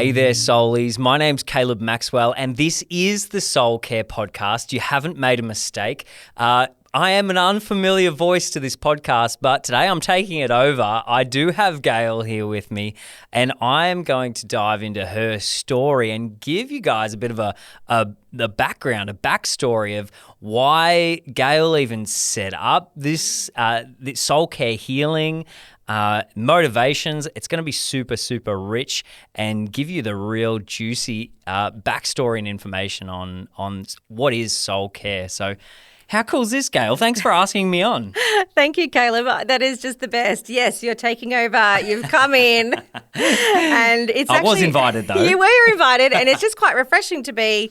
Hey there, Soulies. My name's Caleb Maxwell, and this is the Soul Care Podcast. You haven't made a mistake. I am an unfamiliar voice to this podcast, but today I'm taking it over. I do have Gayle here with me, and I am going to dive into her story and give you guys a bit of the background, a backstory of why Gayle even set up this soul care healing, motivations. It's going to be super, super rich and give you the real juicy backstory and information on what is soul care. So how cool is this, Gayle? Thanks for asking me on. Thank you, Caleb. That is just the best. Yes, you're taking over. You've come in. And it's I was invited, though. You were invited, and it's just quite refreshing to be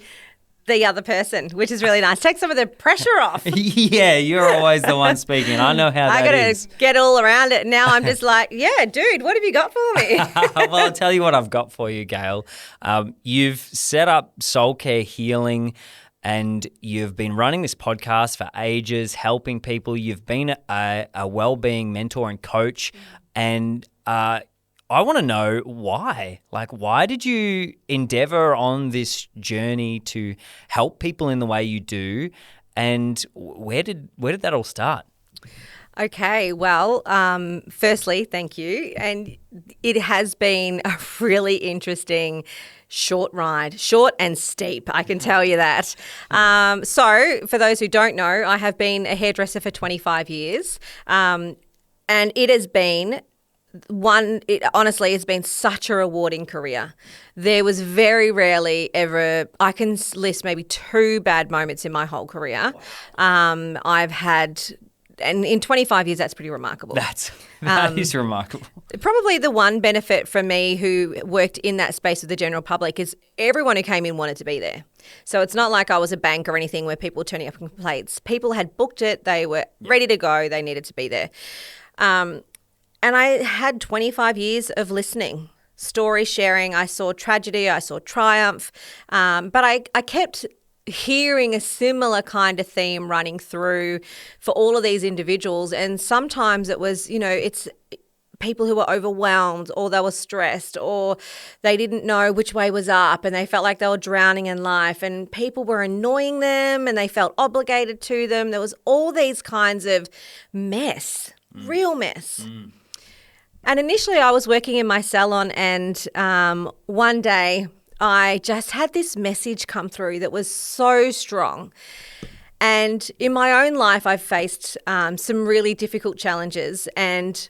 the other person, which is really nice. Take some of the pressure off. Yeah, you're always the one speaking. I know how that is. I got to get all around it. Now I'm just like, yeah, dude, what have you got for me? Well, I'll tell you what I've got for you, Gayle. You've set up Soul Care Healing, and you've been running this podcast for ages, helping people. You've been a wellbeing mentor and coach, and I want to know why. Like, why did you endeavor on this journey to help people in the way you do, and where did that all start? Okay, well, firstly, thank you. And it has been a really interesting short ride, short and steep, I can tell you that. So for those who don't know, I have been a hairdresser for 25 years, and it has been honestly, it's been such a rewarding career. There was very rarely ever, I can list maybe 2 bad moments in my whole career. I've had, and in 25 years, that's pretty remarkable. That is remarkable. Probably the one benefit for me who worked in that space with the general public is everyone who came in wanted to be there. So it's not like I was a bank or anything where people were turning up complaints. People had booked it. They were ready to go. They needed to be there. And I had 25 years of listening, story sharing. I saw tragedy, I saw triumph, but I kept hearing a similar kind of theme running through for all of these individuals. And sometimes it was, it's people who were overwhelmed, or they were stressed, or they didn't know which way was up, and they felt like they were drowning in life, and people were annoying them and they felt obligated to them. There was all these kinds of mess, real mess. And initially I was working in my salon, and one day I just had this message come through that was so strong. And in my own life, I've faced some really difficult challenges, and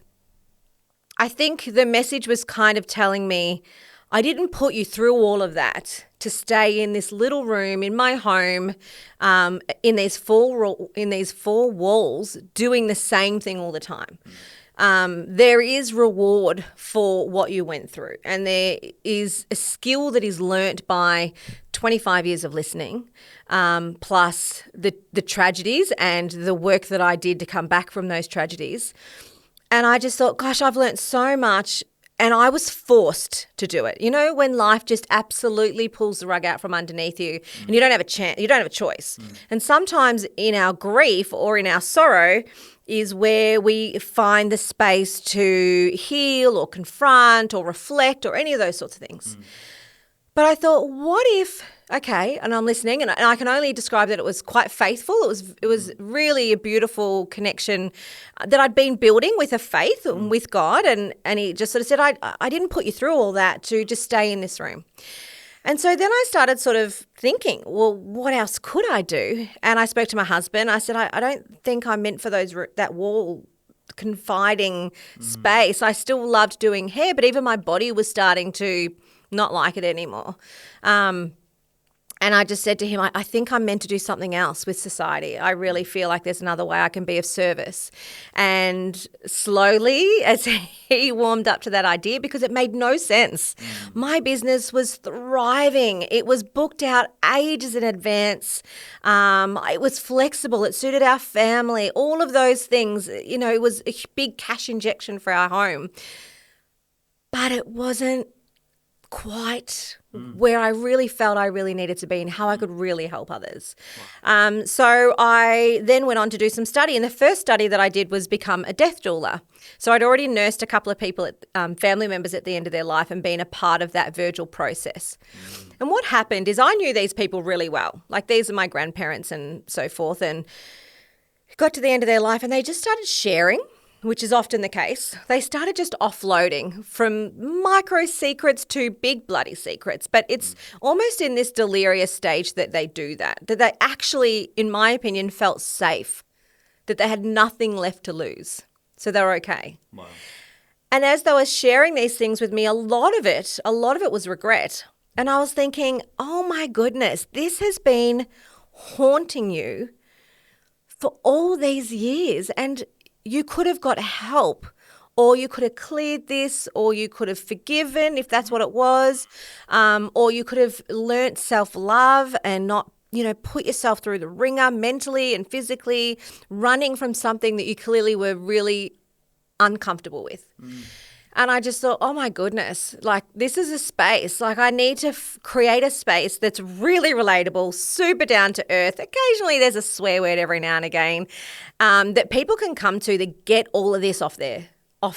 I think the message was kind of telling me, I didn't put you through all of that to stay in this little room in my home, in these four walls, doing the same thing all the time. There is reward for what you went through, and there is a skill that is learnt by 25 years of listening, plus the tragedies and the work that I did to come back from those tragedies. And I just thought, gosh, I've learnt so much, and I was forced to do it. You know, when life just absolutely pulls the rug out from underneath you and you don't have a chance, you don't have a choice. And sometimes in our grief or in our sorrow is where we find the space to heal or confront or reflect or any of those sorts of things. But I thought, what if, okay, and I'm listening, and I can only describe that it was quite faithful. It was really a beautiful connection that I'd been building with a faith and with God, and he just sort of said, I didn't put you through all that to just stay in this room. And so then I started sort of thinking, well, what else could I do? And I spoke to my husband. I said, I don't think I'm meant for that wall confiding space. I still loved doing hair, but even my body was starting to not like it anymore. And I just said to him, I think I'm meant to do something else with society. I really feel like there's another way I can be of service. And slowly, as he warmed up to that idea, because it made no sense. My business was thriving. It was booked out ages in advance. It was flexible. It suited our family. All of those things, it was a big cash injection for our home. But it wasn't quite where I really felt I really needed to be and how I could really help others. So I then went on to do some study, and the first study that I did was become a death doula. So I'd already nursed a couple of people, family members at the end of their life, and been a part of that virtual process. And what happened is I knew these people really well. Like, these are my grandparents and so forth, and got to the end of their life and they just started sharing, which is often the case. They started just offloading from micro secrets to big bloody secrets. But it's almost in this delirious stage that they do that they actually, in my opinion, felt safe, that they had nothing left to lose. So they were okay. Wow. And as they were sharing these things with me, a lot of it was regret. And I was thinking, oh my goodness, this has been haunting you for all these years, and you could have got help, or you could have cleared this, or you could have forgiven if that's what it was, or you could have learnt self-love and not, put yourself through the ringer mentally and physically, running from something that you clearly were really uncomfortable with. And I just thought, oh my goodness, like, this is a space. Like, I need to create a space that's really relatable, super down to earth. Occasionally there's a swear word every now and again, that people can come to get all of this off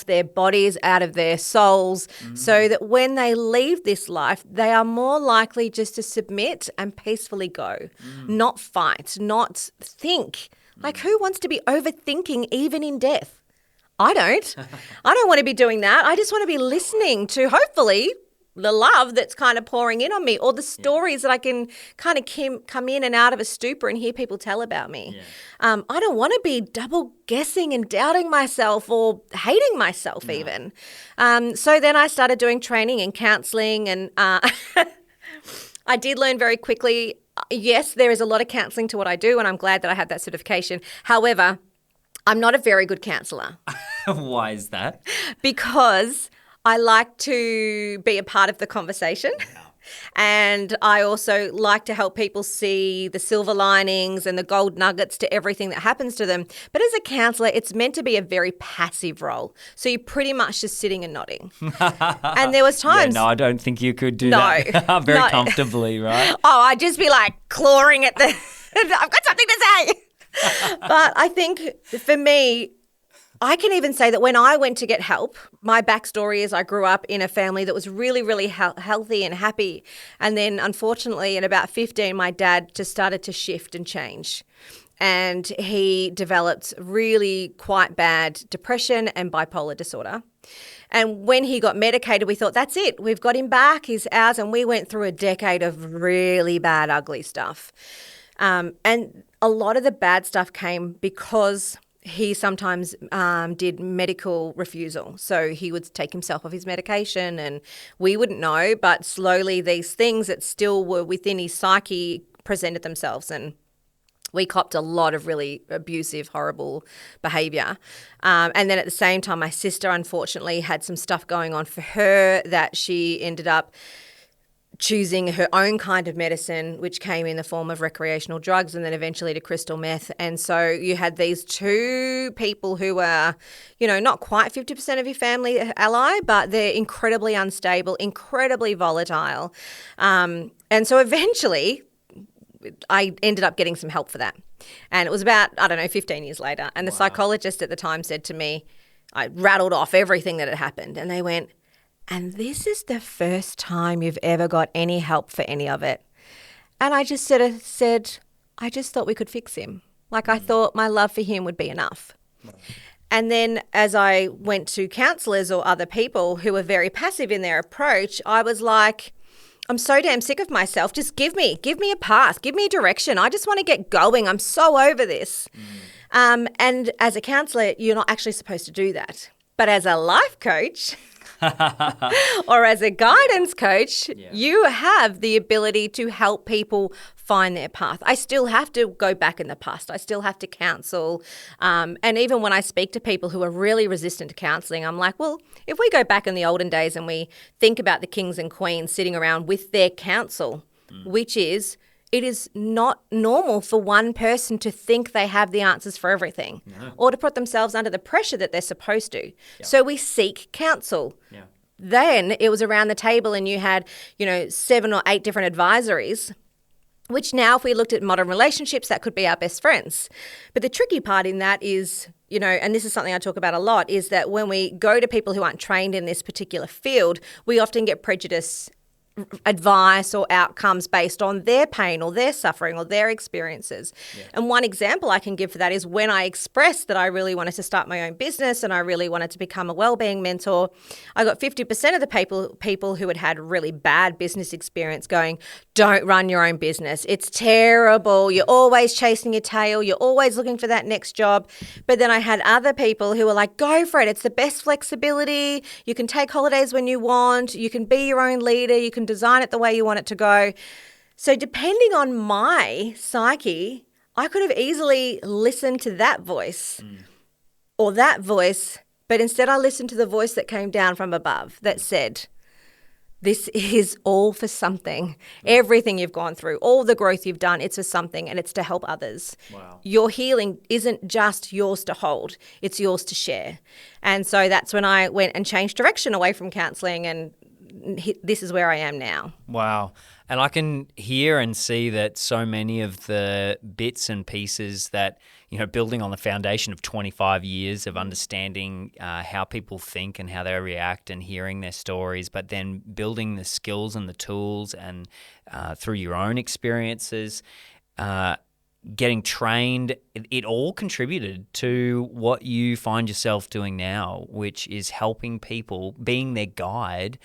their bodies, out of their souls, so that when they leave this life, they are more likely just to submit and peacefully go, not fight, not think. Like, who wants to be overthinking even in death? I don't. I don't want to be doing that. I just want to be listening to, hopefully, the love that's kind of pouring in on me, or the stories that I can kind of come in and out of a stupor and hear people tell about me. I don't want to be double guessing and doubting myself or hating myself even. So then I started doing training and counselling, and I did learn very quickly, yes, there is a lot of counselling to what I do, and I'm glad that I have that certification. However, I'm not a very good counsellor. Why is that? Because I like to be a part of the conversation. Yeah. And I also like to help people see the silver linings and the gold nuggets to everything that happens to them. But as a counsellor, it's meant to be a very passive role. So you're pretty much just sitting and nodding. And there was times... no, I don't think you could do that very comfortably, right? Oh, I'd just be like clawing at the... I've got something to say. But I think for me, I can even say that when I went to get help, my backstory is I grew up in a family that was really, really healthy and happy. And then unfortunately at about 15, my dad just started to shift and change. And he developed really quite bad depression and bipolar disorder. And when he got medicated, we thought, that's it. We've got him back. He's ours. And we went through a decade of really bad, ugly stuff. And a lot of the bad stuff came because he sometimes did medical refusal. So he would take himself off his medication and we wouldn't know, but slowly these things that still were within his psyche presented themselves, and we copped a lot of really abusive, horrible behaviour. And then at the same time, my sister unfortunately had some stuff going on for her that she ended up choosing her own kind of medicine, which came in the form of recreational drugs and then eventually to crystal meth. And so you had these two people who were, not quite 50% of your family ally, but they're incredibly unstable, incredibly volatile. And so eventually I ended up getting some help for that. And it was about, 15 years later. And the psychologist at the time said to me, I rattled off everything that had happened, and they went, and this is the first time you've ever got any help for any of it. And I just sort of said, I just thought we could fix him. Like, I thought my love for him would be enough. And then as I went to counsellors or other people who were very passive in their approach, I was like, I'm so damn sick of myself. Just give me a path, give me a direction. I just want to get going. I'm so over this. And as a counsellor, you're not actually supposed to do that. But as a life coach... or as a guidance coach, you have the ability to help people find their path. I still have to go back in the past. I still have to counsel. And even when I speak to people who are really resistant to counselling, I'm like, well, if we go back in the olden days and we think about the kings and queens sitting around with their counsel, which is, it is not normal for one person to think they have the answers for everything or to put themselves under the pressure that they're supposed to. So we seek counsel. then it was around the table and you had, 7 or 8 different advisories, which now if we looked at modern relationships, that could be our best friends. But the tricky part in that is, and this is something I talk about a lot, is that when we go to people who aren't trained in this particular field, we often get prejudiced advice or outcomes based on their pain or their suffering or their experiences. Yeah. And one example I can give for that is when I expressed that I really wanted to start my own business and I really wanted to become a wellbeing mentor, I got 50% of the people who had really bad business experience going, don't run your own business. It's terrible. You're always chasing your tail. You're always looking for that next job. But then I had other people who were like, go for it. It's the best flexibility. You can take holidays when you want. You can be your own leader. You can design it the way you want it to go. So depending on my psyche, I could have easily listened to that voice or that voice, but instead I listened to the voice that came down from above that said, this is all for something. Everything you've gone through, all the growth you've done, it's for something, and it's to help others. Wow. Your healing isn't just yours to hold, it's yours to share. And so that's when I went and changed direction away from counselling, and this is where I am now. Wow. And I can hear and see that so many of the bits and pieces that, building on the foundation of 25 years of understanding how people think and how they react and hearing their stories, but then building the skills and the tools and through your own experiences, getting trained, it all contributed to what you find yourself doing now, which is helping people, being their guide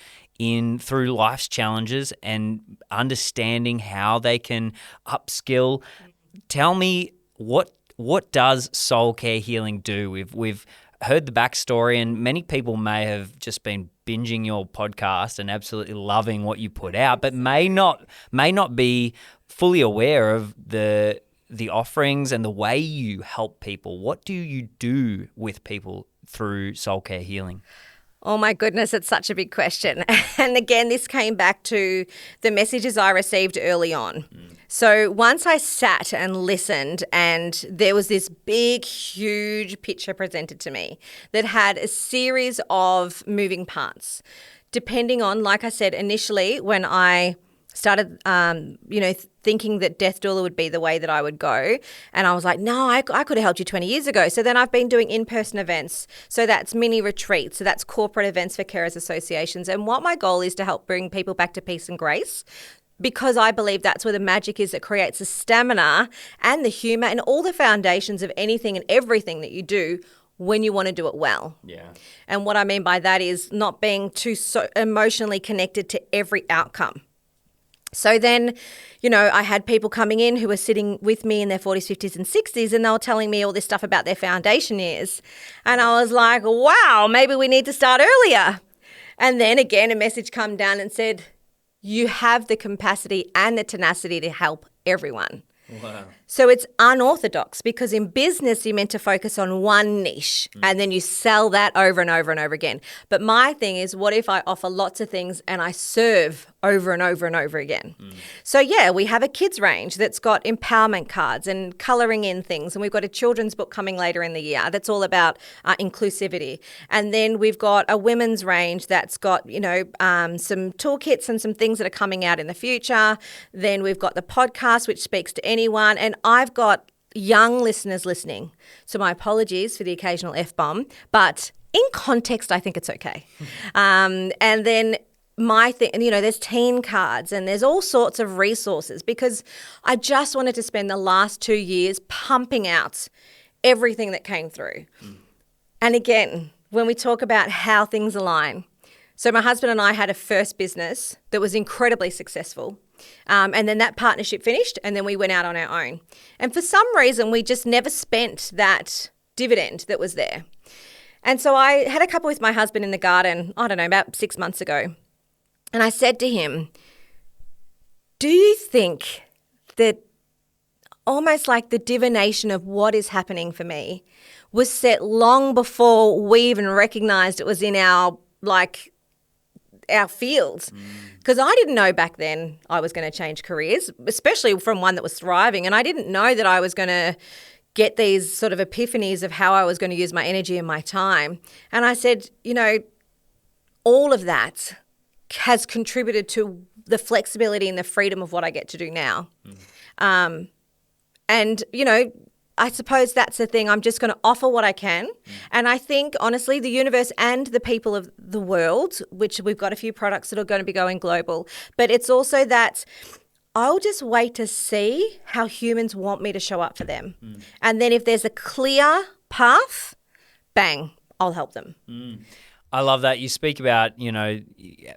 through life's challenges and understanding how they can upskill. Tell me, what does soul care healing do? We've heard the backstory, and many people may have just been binging your podcast and absolutely loving what you put out, but may not be fully aware of the offerings and the way you help people. What do you do with people through soul care healing? Oh my goodness, it's such a big question. And again, this came back to the messages I received early on. So once I sat and listened, and there was this big, huge picture presented to me that had a series of moving parts, depending on, like I said, initially when I started, thinking that death doula would be the way that I would go. And I was like, no, I could have helped you 20 years ago. So then I've been doing in-person events. So that's mini retreats. So that's corporate events for carers associations. And what my goal is to help bring people back to peace and grace, because I believe that's where the magic is that creates the stamina and the humor and all the foundations of anything and everything that you do when you want to do it well. Yeah. And what I mean by that is not being too so emotionally connected to every outcome. So then, I had people coming in who were sitting with me in their 40s, 50s and 60s, and they were telling me all this stuff about their foundation years. And I was like, wow, maybe we need to start earlier. And then again, a message come down and said, you have the capacity and the tenacity to help everyone. Wow. So it's unorthodox, because in business you're meant to focus on one niche and then you sell that over and over and over again. But my thing is, what if I offer lots of things and I serve over and over and over again? So yeah, we have a kids range that's got empowerment cards and colouring in things, and we've got a children's book coming later in the year that's all about inclusivity. And then we've got a women's range that's got, some toolkits and some things that are coming out in the future. Then we've got the podcast, which speaks to anyone, and I've got young listeners listening. So my apologies for the occasional F-bomb, but in context, I think it's okay. And then my thing, there's teen cards and there's all sorts of resources, because I just wanted to spend the last 2 years pumping out everything that came through. And again, when we talk about how things align, so my husband and I had a first business that was incredibly successful. And then that partnership finished, and then we went out on our own. And for some reason, we just never spent that dividend that was there. And so I had a couple with my husband in the garden, I don't know, about 6 months ago. And I said to him, do you think that almost like the divination of what is happening for me was set long before we even recognized it was in our fields? Because I didn't know back then I was going to change careers, especially from one that was thriving. And I didn't know that I was going to get these sort of epiphanies of how I was going to use my energy and my time. And I said, all of that has contributed to the flexibility and the freedom of what I get to do now. And, you know, I suppose that's the thing. I'm just going to offer what I can. And I think, honestly, the universe and the people of the world, which we've got a few products that are going to be going global, but it's also that I'll just wait to see how humans want me to show up for them. And then if there's a clear path, bang, I'll help them. I love that. You speak about, you know,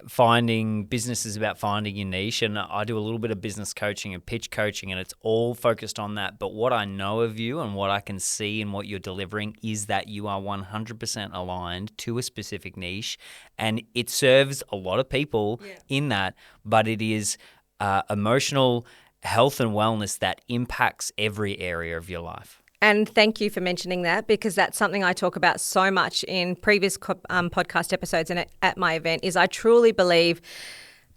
finding businesses about finding your niche, and I do a little bit of business coaching and pitch coaching, and it's all focused on that. But what I know of you and what I can see and what you're delivering is that you are 100% aligned to a specific niche, and it serves a lot of people in that, but it is emotional health and wellness that impacts every area of your life. And thank you for mentioning that, because that's something I talk about so much in previous podcast episodes and at my event. Is I truly believe,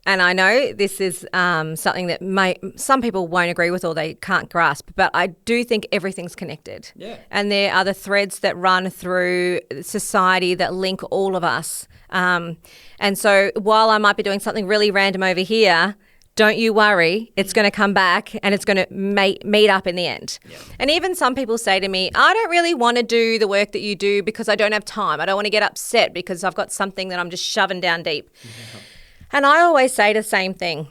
and I know this is something that some people won't agree with or they can't grasp, but I do think everything's connected. Yeah. And there are the threads that run through society that link all of us. And so while I might be doing something really random over here, don't you worry, it's going to come back and it's going to meet up in the end. Yeah. And even some people say to me, I don't really want to do the work that you do because I don't have time. I don't want to get upset because I've got something that I'm just shoving down deep. Yeah. And I always say the same thing.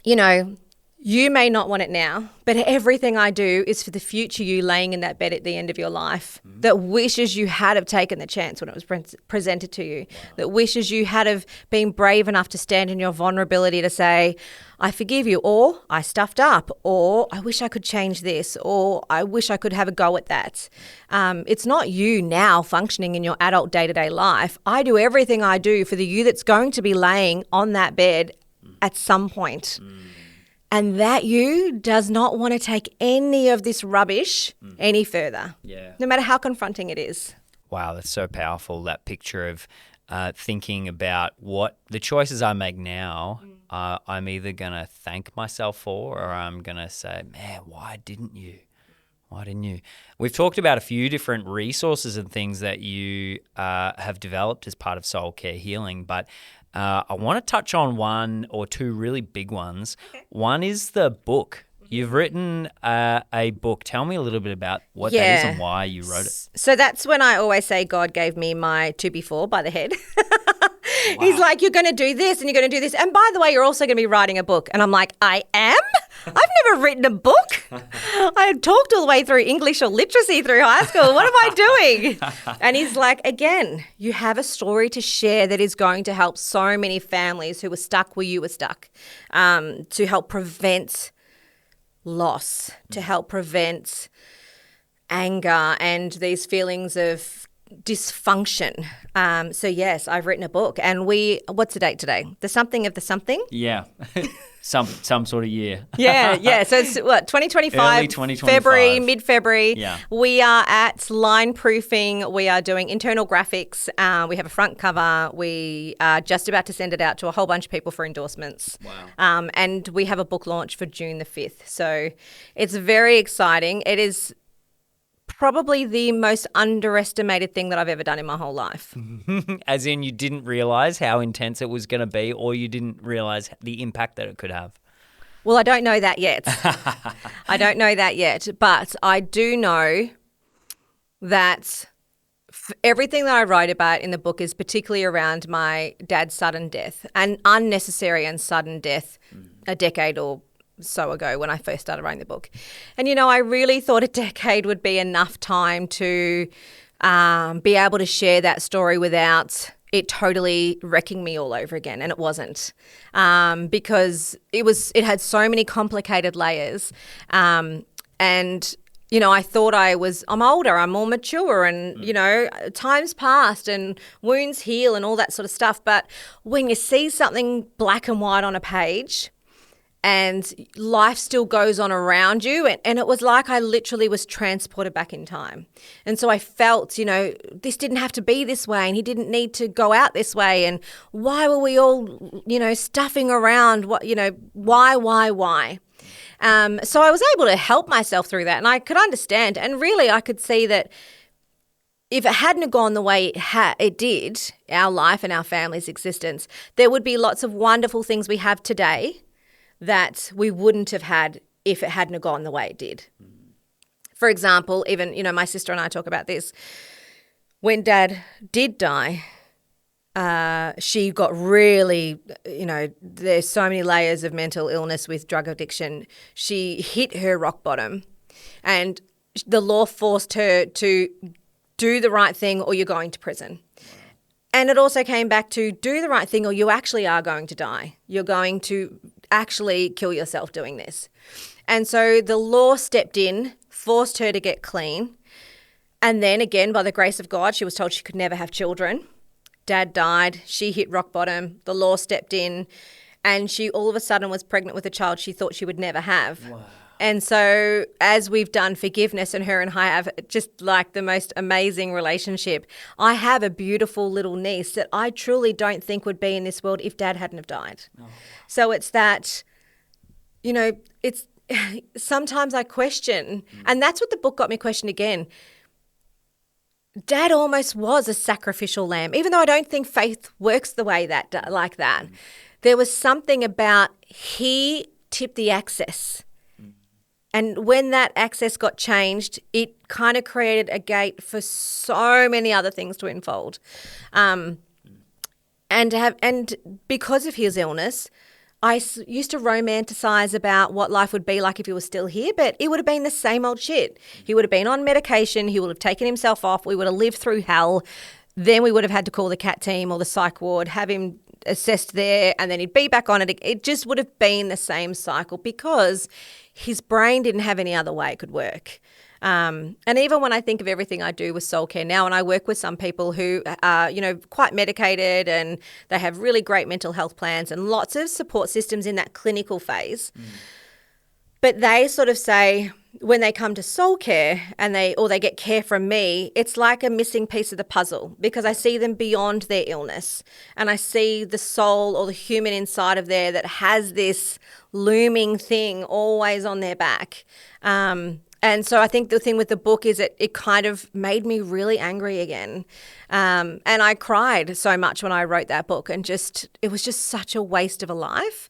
You know, you may not want it now, but everything I do is for the future you laying in that bed at the end of your life that wishes you had have taken the chance when it was presented to you, that wishes you had have been brave enough to stand in your vulnerability to say, I forgive you, or I stuffed up, or I wish I could change this, or I wish I could have a go at that. It's not you now functioning in your adult day-to-day life. I do everything I do for the you that's going to be laying on that bed at some point. And that you does not want to take any of this rubbish any further, no matter how confronting it is. Wow, that's so powerful, that picture of thinking about what the choices I make now, I'm either going to thank myself for, or I'm going to say, man, why didn't you? Why didn't you? We've talked about a few different resources and things that you have developed as part of Soul Care Healing, but I want to touch on one or two really big ones. Okay. One is the book. You've written a book. Tell me a little bit about what that is and why you wrote it. So that's when I always say God gave me my to be for by the head. Wow. He's like, you're going to do this and you're going to do this. And by the way, you're also going to be writing a book. And I'm like, I am? I've never written a book. I talked all the way through English or literacy through high school. What am I doing? And he's like, again, you have a story to share that is going to help so many families who were stuck where you were stuck, to help prevent loss, to help prevent anger and these feelings of dysfunction. So yes, I've written a book, and what's the date today? The something of the something? Yeah. some sort of year. Yeah. So it's what, 2025? Early 2025. February, mid-February. Yeah. We are at line proofing. We are doing internal graphics. We have a front cover. We are just about to send it out to a whole bunch of people for endorsements. Wow. And we have a book launch for June the 5th. So it's very exciting. It is probably the most underestimated thing that I've ever done in my whole life. As in, you didn't realize how intense it was going to be, or you didn't realize the impact that it could have? Well, I don't know that yet. But I do know that everything that I write about in the book is particularly around my dad's sudden death, and unnecessary and sudden death a decade or so ago when I first started writing the book. And, you know, I really thought a decade would be enough time to be able to share that story without it totally wrecking me all over again. And it wasn't, because it had so many complicated layers. And, you know, I thought I'm older, I'm more mature, and, you know, time's passed and wounds heal and all that sort of stuff. But when you see something black and white on a page, and life still goes on around you. And it was like I literally was transported back in time. And so I felt, you know, this didn't have to be this way, and he didn't need to go out this way. And why were we all, you know, stuffing around? What, you know, why? So I was able to help myself through that, and I could understand. And really I could see that if it hadn't have gone the way it did, our life and our family's existence, there would be lots of wonderful things we have today that we wouldn't have had if it hadn't have gone the way it did. For example, even, my sister and I talk about this. When Dad did die, she got really, there's so many layers of mental illness with drug addiction. She hit her rock bottom and the law forced her to do the right thing or you're going to prison. And it also came back to do the right thing or you actually are going to die. You're going to actually kill yourself doing this. And so the law stepped in, forced her to get clean. And then again, by the grace of God, she was told she could never have children. Dad died. She hit rock bottom. The law stepped in and she all of a sudden was pregnant with a child she thought she would never have. Wow. And so as we've done forgiveness and her and I have just like the most amazing relationship, I have a beautiful little niece that I truly don't think would be in this world if Dad hadn't have died. Oh. So it's that, it's sometimes I question, and that's what the book got me question again. Dad almost was a sacrificial lamb, even though I don't think faith works the way like that. There was something about he tipped the access. And when that access got changed, it kind of created a gate for so many other things to unfold. And because of his illness, I used to romanticize about what life would be like if he was still here, but it would have been the same old shit. He would have been on medication. He would have taken himself off. We would have lived through hell. Then we would have had to call the CAT team or the psych ward, have him assessed there, and then he'd be back on it. It just would have been the same cycle because his brain didn't have any other way it could work. And even when I think of everything I do with soul care now, and I work with some people who are, quite medicated and they have really great mental health plans and lots of support systems in that clinical phase. But they sort of say when they come to soul care and they get care from me, it's like a missing piece of the puzzle because I see them beyond their illness and I see the soul or the human inside of there that has this looming thing always on their back. And so I think the thing with the book is it kind of made me really angry again. And I cried so much when I wrote that book and it was just such a waste of a life.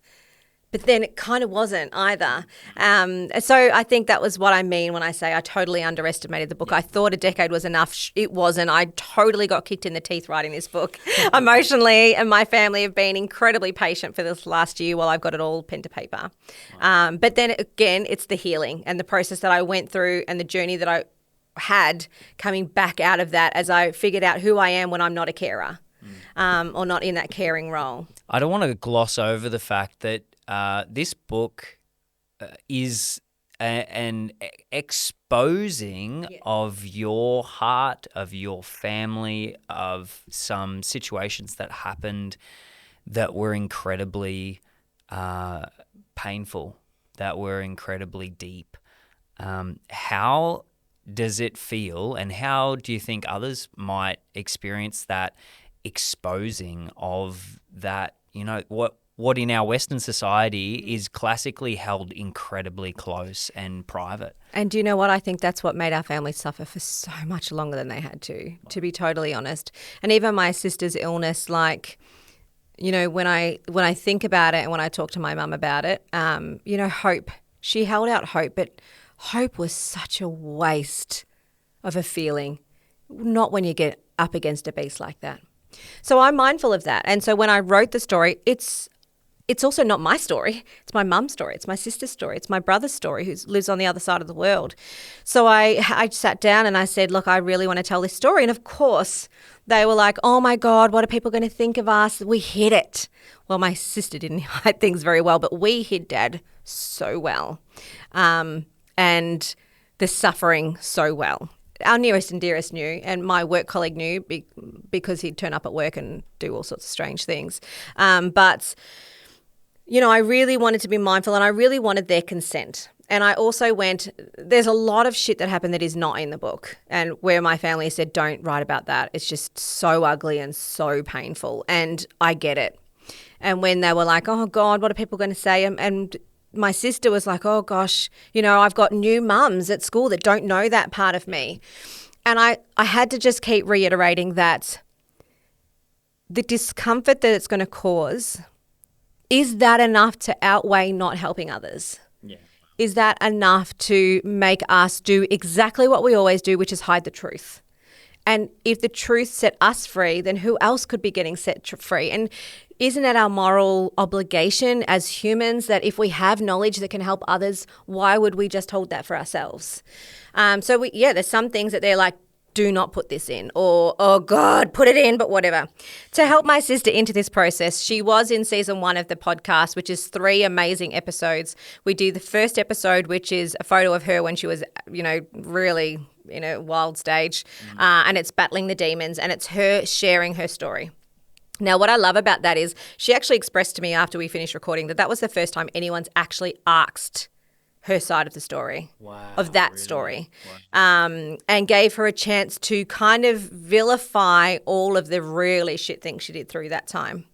But then it kind of wasn't either. So I think that was what I mean when I say I totally underestimated the book. I thought a decade was enough. It wasn't. I totally got kicked in the teeth writing this book emotionally, and my family have been incredibly patient for this last year while I've got it all pen to paper. But then again, it's the healing and the process that I went through and the journey that I had coming back out of that as I figured out who I am when I'm not a carer or not in that caring role. I don't want to gloss over the fact that this book is an exposing of your heart, of your family, of some situations that happened that were incredibly painful, that were incredibly deep. How does it feel, and how do you think others might experience that exposing of that, what in our Western society is classically held incredibly close and private? And do you know what? I think that's what made our family suffer for so much longer than they had to be totally honest. And even my sister's illness, when I think about it and when I talk to my mum about it, hope. She held out hope, but hope was such a waste of a feeling, not when you get up against a beast like that. So I'm mindful of that. And so when I wrote the story, it's also not my story. It's my mum's story. It's my sister's story. It's my brother's story who lives on the other side of the world. So I sat down and I said, look, I really want to tell this story. And of course, they were like, oh my God, what are people going to think of us? We hid it. Well, my sister didn't hide things very well, but we hid Dad so well. And the suffering so well. Our nearest and dearest knew, and my work colleague knew because he'd turn up at work and do all sorts of strange things. But I really wanted to be mindful and I really wanted their consent. And I also there's a lot of shit that happened that is not in the book, and where my family said, don't write about that. It's just so ugly and so painful. And I get it. And when they were like, oh God, what are people going to say? And my sister was like, oh gosh, I've got new mums at school that don't know that part of me. I had to just keep reiterating that the discomfort that it's going to cause, is that enough to outweigh not helping others? Yeah. Is that enough to make us do exactly what we always do, which is hide the truth? And if the truth set us free, then who else could be getting set free? And isn't it our moral obligation as humans that if we have knowledge that can help others, why would we just hold that for ourselves? There's some things that they're like, do not put this in, or, oh God, put it in, but whatever. To help my sister into this process, she was in season 1 of the podcast, which is 3 amazing episodes. We do the first episode, which is a photo of her when she was, really in a wild stage, and it's battling the demons, and it's her sharing her story. Now, what I love about that is she actually expressed to me after we finished recording that was the first time anyone's actually asked her side of the story, of that story, and gave her a chance to kind of vilify all of the really shit things she did through that time.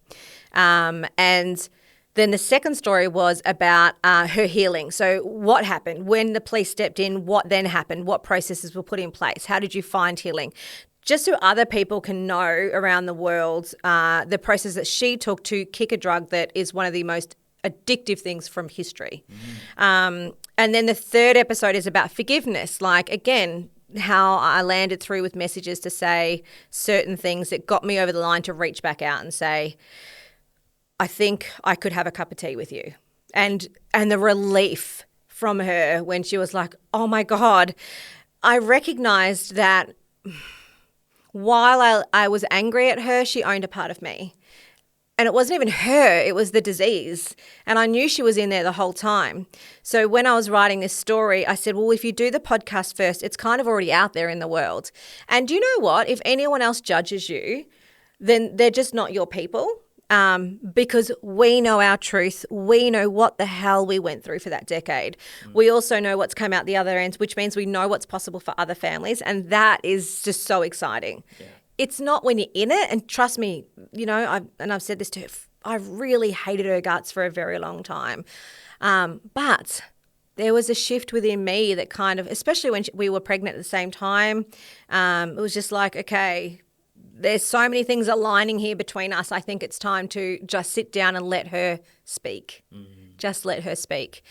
And then the second story was about her healing. So what happened? When the police stepped in, what then happened? What processes were put in place? How did you find healing? Just so other people can know around the world the process that she took to kick a drug that is one of the most addictive things from history. And then the third episode is about forgiveness. Like, again, how I landed through with messages to say certain things that got me over the line to reach back out and say, I think I could have a cup of tea with you. And the relief from her when she was like, oh my God, I recognized that while I was angry at her, she owned a part of me. And it wasn't even her, it was the disease. And I knew she was in there the whole time. So when I was writing this story, I said, well, if you do the podcast first, it's kind of already out there in the world. And you know what? If anyone else judges you, then they're just not your people. Because we know our truth. We know what the hell we went through for that decade. We also know what's come out the other end, which means we know what's possible for other families. And that is just so exciting. Yeah. It's not when you're in it, and trust me, I've said this to her, I really hated her guts for a very long time. But there was a shift within me that kind of, especially when we were pregnant at the same time, it was just like, okay, there's so many things aligning here between us. I think it's time to just sit down and let her speak. Just let her speak.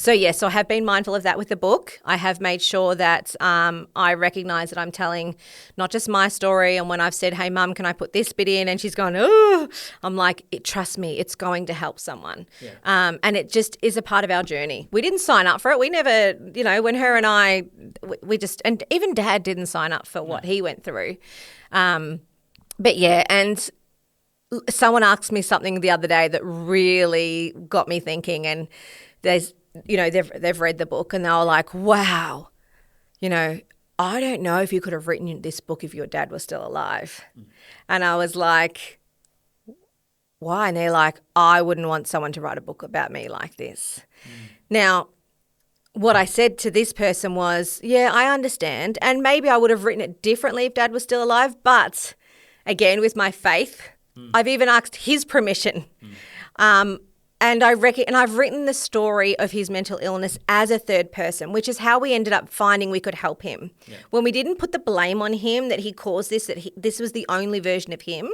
So I have been mindful of that with the book. I have made sure that I recognise that I'm telling not just my story, and when I've said, hey, Mum, can I put this bit in? And she's gone, oh, I'm like, trust me, it's going to help someone. Yeah. And it just is a part of our journey. We didn't sign up for it. We never, when her and I, we just, and even Dad didn't sign up for what he went through. And someone asked me something the other day that really got me thinking, and they've read the book and they were like, wow, I don't know if you could have written this book if your dad was still alive. And I was like, why? And they're like, I wouldn't want someone to write a book about me like this. Now, what I said to this person was, yeah, I understand. And maybe I would have written it differently if Dad was still alive. But again, with my faith, I've even asked his permission. And I've written the story of his mental illness as a third person, which is how we ended up finding we could help him. Yeah. When we didn't put the blame on him that he caused this, this was the only version of him.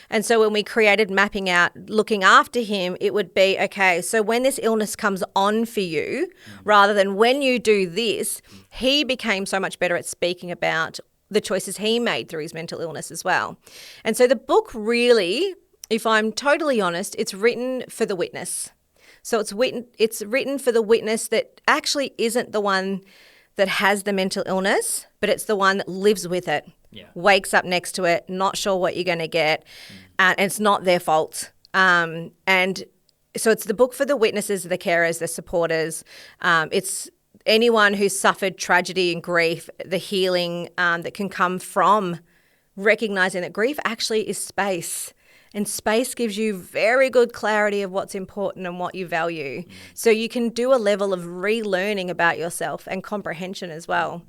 And so when we created mapping out, looking after him, it would be, okay, so when this illness comes on for you, rather than when you do this, he became so much better at speaking about the choices he made through his mental illness as well. And so the book really, if I'm totally honest, it's written for the witness. So it's written for the witness that actually isn't the one that has the mental illness, but it's the one that lives with it, wakes up next to it, not sure what you're going to get, and it's not their fault. And so it's the book for the witnesses, the carers, the supporters. It's anyone who's suffered tragedy and grief, the healing that can come from recognizing that grief actually is space. And space gives you very good clarity of what's important and what you value. So you can do a level of relearning about yourself and comprehension as well.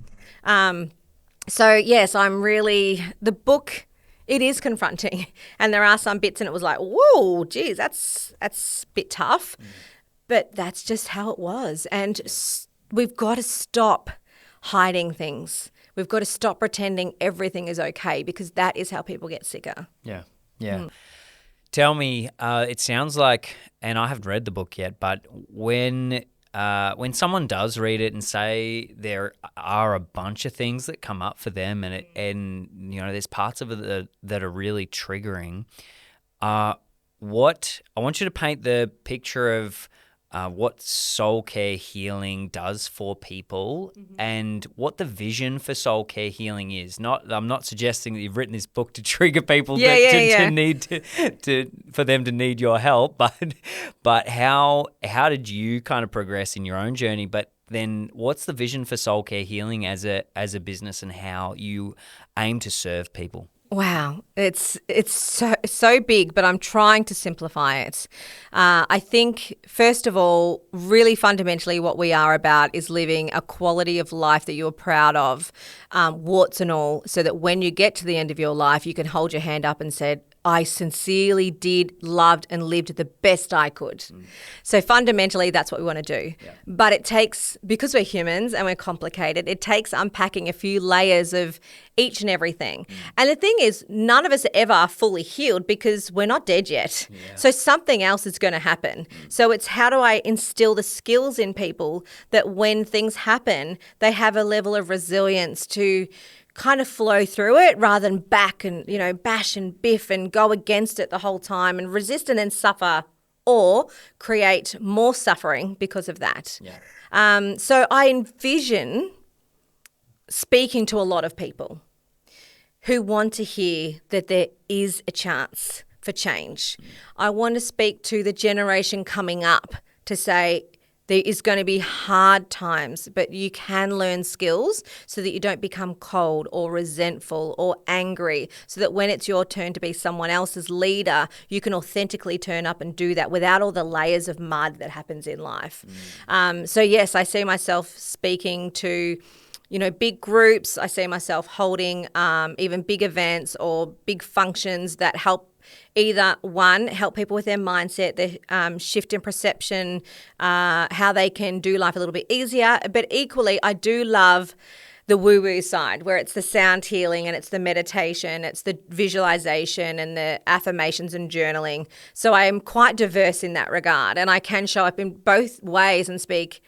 So yes, the book, it is confronting. And there are some bits and it was like, whoa, geez, that's a bit tough. But that's just how it was. And we've got to stop hiding things. We've got to stop pretending everything is okay, because that is how people get sicker. Yeah. Tell me, it sounds like, and I haven't read the book yet, but when someone does read it and say there are a bunch of things that come up for them, and there's parts of it that are really triggering. I want you to paint the picture of what soul care healing does for people, and what the vision for soul care healing is. I'm not suggesting that you've written this book to trigger people to need for them to need your help, but how did you kind of progress in your own journey? But then what's the vision for soul care healing as a business, and how you aim to serve people? Wow, it's so big, but I'm trying to simplify it. I think, first of all, really fundamentally what we are about is living a quality of life that you're proud of, warts and all, so that when you get to the end of your life, you can hold your hand up and say, I sincerely did, loved and lived the best I could. So fundamentally, that's what we want to do. Yeah. But it takes, because we're humans and we're complicated, it takes unpacking a few layers of each and everything. And the thing is, none of us ever are fully healed because we're not dead yet. Yeah. So something else is going to happen. So it's, how do I instill the skills in people that when things happen, they have a level of resilience to kind of flow through it, rather than back and, bash and biff and go against it the whole time and resist and then suffer, or create more suffering because of that. Yeah. So I envision speaking to a lot of people who want to hear that there is a chance for change. I want to speak to the generation coming up to say, there is going to be hard times, but you can learn skills so that you don't become cold or resentful or angry, so that when it's your turn to be someone else's leader, you can authentically turn up and do that without all the layers of mud that happens in life. So yes, I see myself speaking to big groups. I see myself holding even big events or big functions that help either, one, help people with their mindset, their shift in perception, how they can do life a little bit easier. But equally, I do love the woo-woo side, where it's the sound healing and it's the meditation, it's the visualization and the affirmations and journaling. So I am quite diverse in that regard, and I can show up in both ways and speak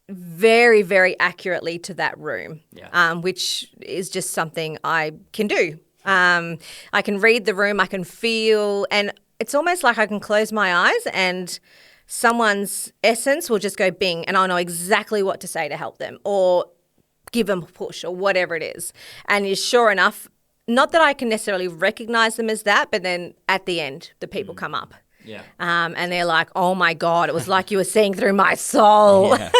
very, very accurately to that room, which is just something I can do. I can read the room, I can feel, and it's almost like I can close my eyes and someone's essence will just go bing, and I'll know exactly what to say to help them or give them a push or whatever it is. And sure enough, not that I can necessarily recognize them as that, but then at the end, the people come up. Yeah. And they're like, oh my God, it was like you were seeing through my soul. Yeah.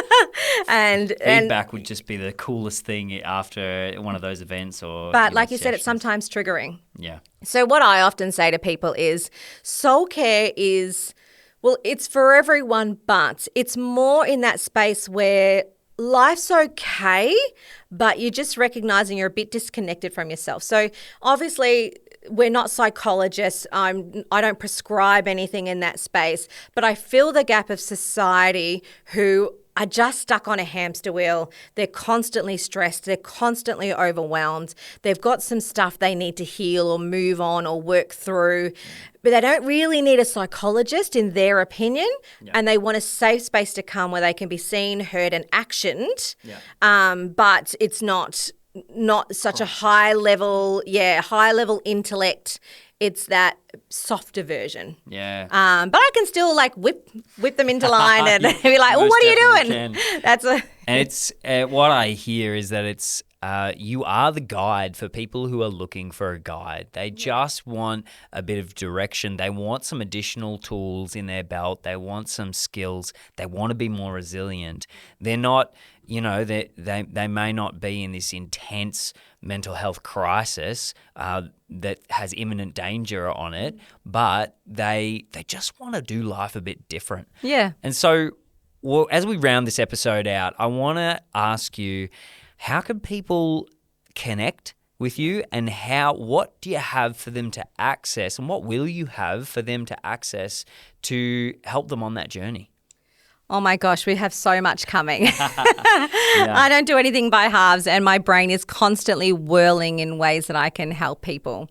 and feedback would just be the coolest thing after one of those events. But like you said, it's sometimes triggering. Yeah. So what I often say to people is, soul care is, well, it's for everyone, but it's more in that space where life's okay, but you're just recognizing you're a bit disconnected from yourself. So obviously, we're not psychologists. I don't prescribe anything in that space, but I fill the gap of society who are just stuck on a hamster wheel. They're constantly stressed. They're constantly overwhelmed. They've got some stuff they need to heal or move on or work through, but they don't really need a psychologist in their opinion. Yeah. And they want a safe space to come where they can be seen, heard and actioned. Yeah. But it's not such a high level intellect. It's that softer version. Yeah. But I can still whip them into line and be like, well, what are you doing? And it's what I hear is that it's you are the guide for people who are looking for a guide. They just want a bit of direction. They want some additional tools in their belt. They want some skills. They want to be more resilient. They're not, they may not be in this intense mental health crisis that has imminent danger on it, but they just want to do life a bit different. Yeah. And so, well, as we round this episode out, I want to ask you, how can people connect with you, and what do you have for them to access, and what will you have for them to access to help them on that journey? Oh my gosh, we have so much coming. I don't do anything by halves, and my brain is constantly whirling in ways that I can help people.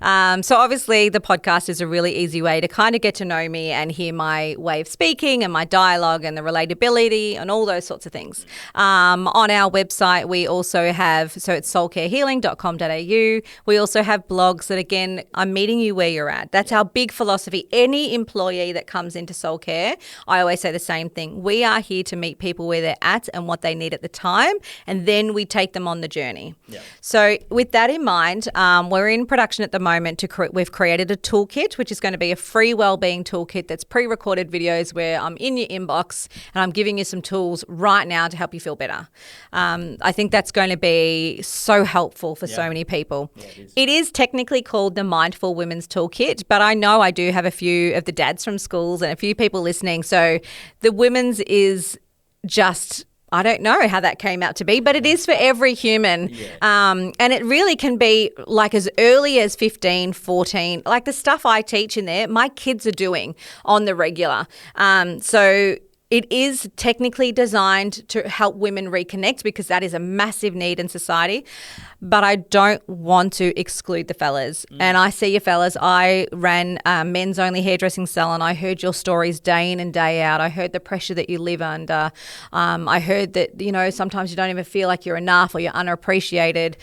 So obviously the podcast is a really easy way to kind of get to know me and hear my way of speaking and my dialogue and the relatability and all those sorts of things. On our website, we also have, so it's soulcarehealing.com.au. We also have blogs that, again, I'm meeting you where you're at. That's our big philosophy. Any employee that comes into Soul Care, I always say the same thing. We are here to meet people where they're at and what they need at the time, and then we take them on the journey. Yeah. So with that in mind, we're in production at the moment. We've created a toolkit, which is going to be a free wellbeing toolkit that's pre-recorded videos where I'm in your inbox and I'm giving you some tools right now to help you feel better. I think that's going to be so helpful for so many people. Yeah, it is technically called the Mindful Women's Toolkit, but I know I do have a few of the dads from schools and a few people listening. So the women's is just, I don't know how that came out to be, but it is for every human. Yeah. And it really can be like as early as 15, 14, like the stuff I teach in there, my kids are doing on the regular. So it is technically designed to help women reconnect because that is a massive need in society. But I don't want to exclude the fellas. And I see you fellas. I ran a men's only hairdressing salon. I heard your stories day in and day out. I heard the pressure that you live under. I heard that, sometimes you don't even feel like you're enough or you're unappreciated.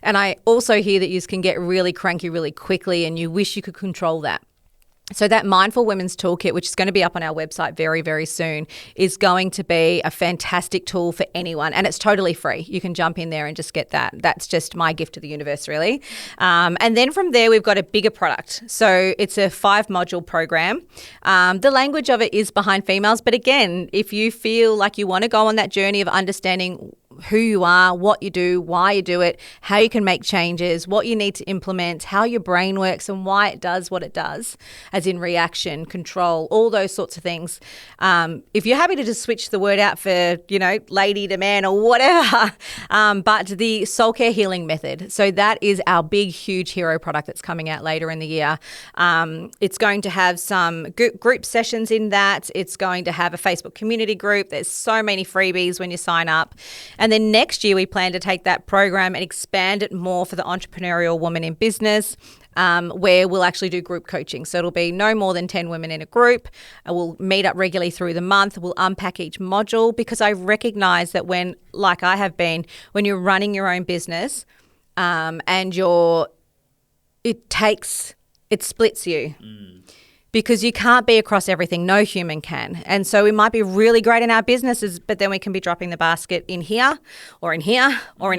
And I also hear that you can get really cranky really quickly and you wish you could control that. So that Mindful Women's Toolkit, which is going to be up on our website very, very soon, is going to be a fantastic tool for anyone, and it's totally free. You can jump in there and just get that. That's just my gift to the universe, really. And then from there, we've got a bigger product. So it's a 5-module program. The language of it is behind females, but again, if you feel like you want to go on that journey of understanding who you are, what you do, why you do it, how you can make changes, what you need to implement, how your brain works and why it does what it does, as in reaction, control, all those sorts of things. If you're happy to just switch the word out for, lady to man or whatever, but the Soul Care Healing Method. So that is our big, huge hero product that's coming out later in the year. It's going to have some group sessions in that. It's going to have a Facebook community group. There's so many freebies when you sign up. And then next year, we plan to take that program and expand it more for the entrepreneurial woman in business, where we'll actually do group coaching. So it'll be no more than 10 women in a group. We'll meet up regularly through the month. We'll unpack each module because I recognize that when, like I have been, when you're running your own business and it splits you. Because you can't be across everything. No human can. And so we might be really great in our businesses, but then we can be dropping the basket in here or in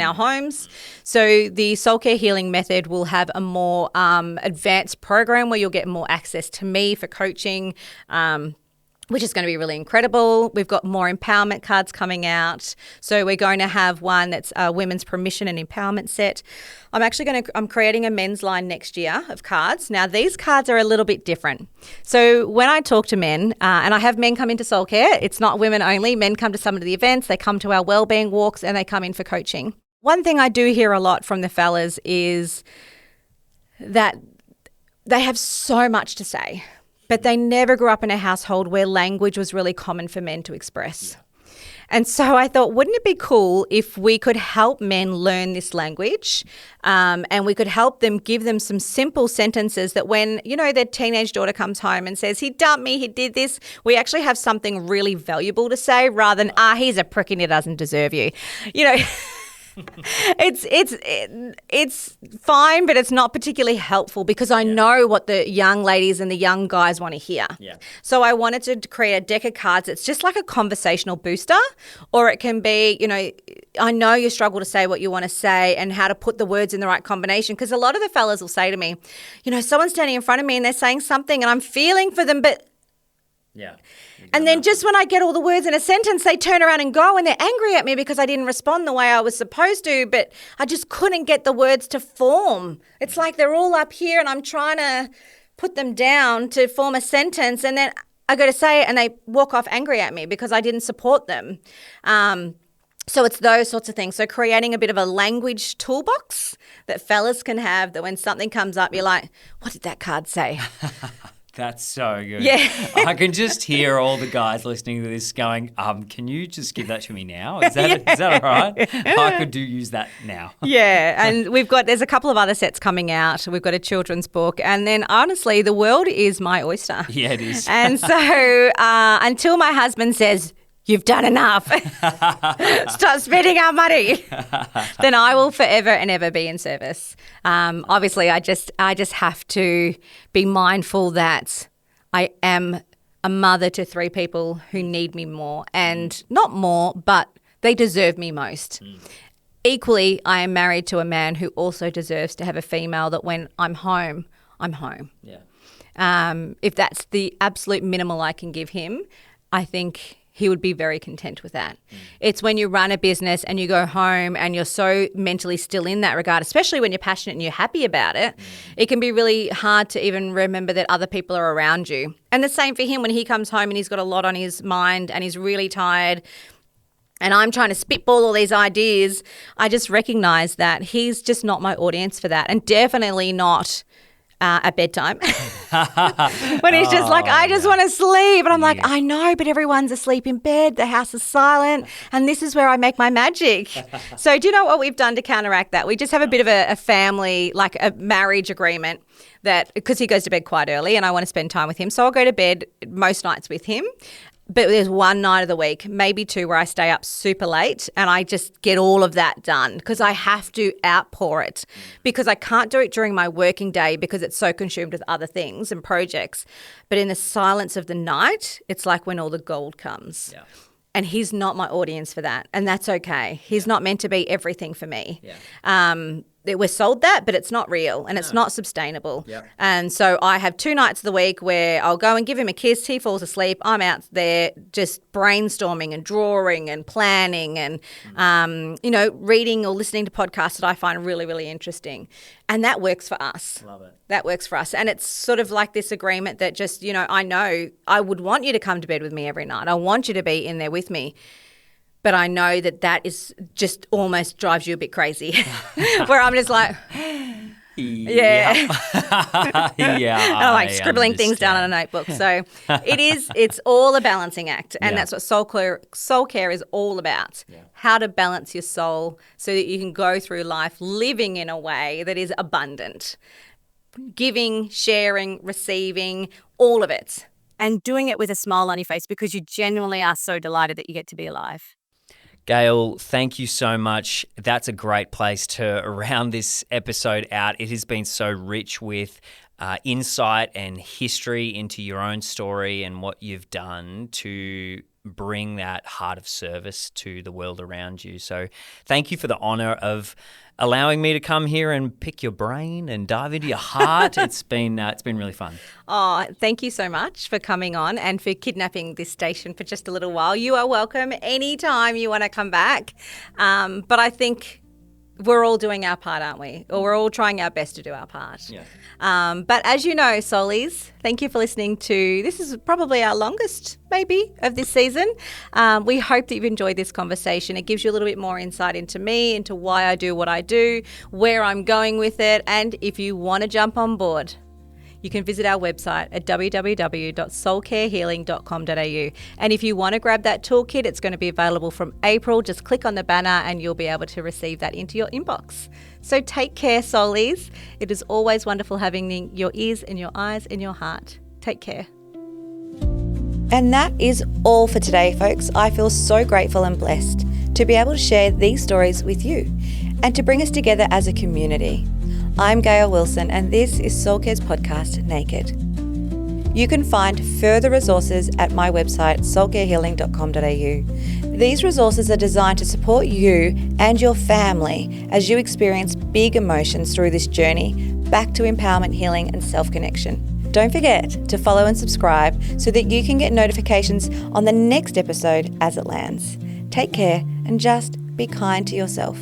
our homes. So the Soul Care Healing Method will have a more advanced program where you'll get more access to me for coaching, which is going to be really incredible. We've got more empowerment cards coming out. So we're going to have one that's a women's permission and empowerment set. I'm creating a men's line next year of cards. Now, these cards are a little bit different. So when I talk to men, and I have men come into Soul Care, it's not women only. Men come to some of the events, they come to our wellbeing walks, and they come in for coaching. One thing I do hear a lot from the fellas is that they have so much to say, but they never grew up in a household where language was really common for men to express. Yeah. And so I thought, wouldn't it be cool if we could help men learn this language and we could help them, give them some simple sentences that when, their teenage daughter comes home and says, he dumped me, he did this, we actually have something really valuable to say rather than, he's a prick and he doesn't deserve you. It's fine, but it's not particularly helpful because I know what the young ladies and the young guys want to hear. Yeah. So I wanted to create a deck of cards. It's just like a conversational booster, or it can be, I know you struggle to say what you want to say and how to put the words in the right combination, because a lot of the fellas will say to me, someone's standing in front of me and they're saying something and I'm feeling for them, but yeah. And then just when I get all the words in a sentence, they turn around and go and they're angry at me because I didn't respond the way I was supposed to, but I just couldn't get the words to form. It's like they're all up here and I'm trying to put them down to form a sentence, and then I go to say it and they walk off angry at me because I didn't support them. So it's those sorts of things. So creating a bit of a language toolbox that fellas can have, that when something comes up, you're like, what did that card say? That's so good. Yeah. I can just hear all the guys listening to this going, can you just give that to me now? Is that all right? I could use that now. Yeah, and there's a couple of other sets coming out. We've got a children's book, and then honestly, the world is my oyster. Yeah, it is. And so until my husband says, "You've done enough. Stop spending our money," then I will forever and ever be in service. Obviously, I just have to be mindful that I am a mother to 3 people who need me more, and not more, but they deserve me most. Equally, I am married to a man who also deserves to have a female that when I'm home, I'm home. Yeah. If that's the absolute minimal I can give him, I think he would be very content with that. It's when you run a business and you go home and you're so mentally still in that regard, especially when you're passionate and you're happy about it, it can be really hard to even remember that other people are around you. And the same for him when he comes home and he's got a lot on his mind and he's really tired and I'm trying to spitball all these ideas. I just recognize that he's just not my audience for that, and definitely not at bedtime when he's just like, I just want to sleep. And I'm like, I know, but everyone's asleep in bed. The house is silent. And this is where I make my magic. So do you know what we've done to counteract that? We just have a bit of a family, like a marriage agreement that, because he goes to bed quite early and I want to spend time with him. So I'll go to bed most nights with him. But there's one night of the week, maybe 2, where I stay up super late and I just get all of that done because I have to outpour it, because I can't do it during my working day because it's so consumed with other things and projects. But in the silence of the night, it's like when all the gold comes. Yeah. And he's not my audience for that, and that's okay. He's not meant to be everything for me. Yeah. We're sold that, but it's not real and it's not sustainable. Yep. And so I have 2 nights of the week where I'll go and give him a kiss. He falls asleep. I'm out there just brainstorming and drawing and planning and, reading or listening to podcasts that I find really, really interesting. And that works for us. Love it. That works for us. And it's sort of like this agreement that just, I know I would want you to come to bed with me every night. I want you to be in there with me. But I know that is just almost drives you a bit crazy, where I'm just like, yeah. Yeah. I'm like scribbling things down on a notebook. So it's all a balancing act. And that's what soul care is all about. Yeah. How to balance your soul so that you can go through life living in a way that is abundant. Giving, sharing, receiving, all of it. And doing it with a smile on your face because you genuinely are so delighted that you get to be alive. Gayle, thank you so much. That's a great place to round this episode out. It has been so rich with insight and history into your own story and what you've done to bring that heart of service to the world around you. So thank you for the honour of allowing me to come here and pick your brain and dive into your heart. It's been really fun. Oh, thank you so much for coming on and for kidnapping this station for just a little while. You are welcome anytime you want to come back. But I think we're all doing our part, aren't we? Or we're all trying our best to do our part. Yeah. But as you know, Soulies, thank you for listening to, this is probably our longest maybe of this season. We hope that you've enjoyed this conversation. It gives you a little bit more insight into me, into why I do what I do, where I'm going with it. And if you want to jump on board, you can visit our website at www.soulcarehealing.com.au. And if you want to grab that toolkit, it's going to be available from April. Just click on the banner and you'll be able to receive that into your inbox. So take care, Soulies. It is always wonderful having your ears and your eyes and your heart. Take care. And that is all for today, folks. I feel so grateful and blessed to be able to share these stories with you and to bring us together as a community. I'm Gayle Wilson and this is Soul Care's podcast, Naked. You can find further resources at my website, soulcarehealing.com.au. These resources are designed to support you and your family as you experience big emotions through this journey back to empowerment, healing and self-connection. Don't forget to follow and subscribe so that you can get notifications on the next episode as it lands. Take care and just be kind to yourself.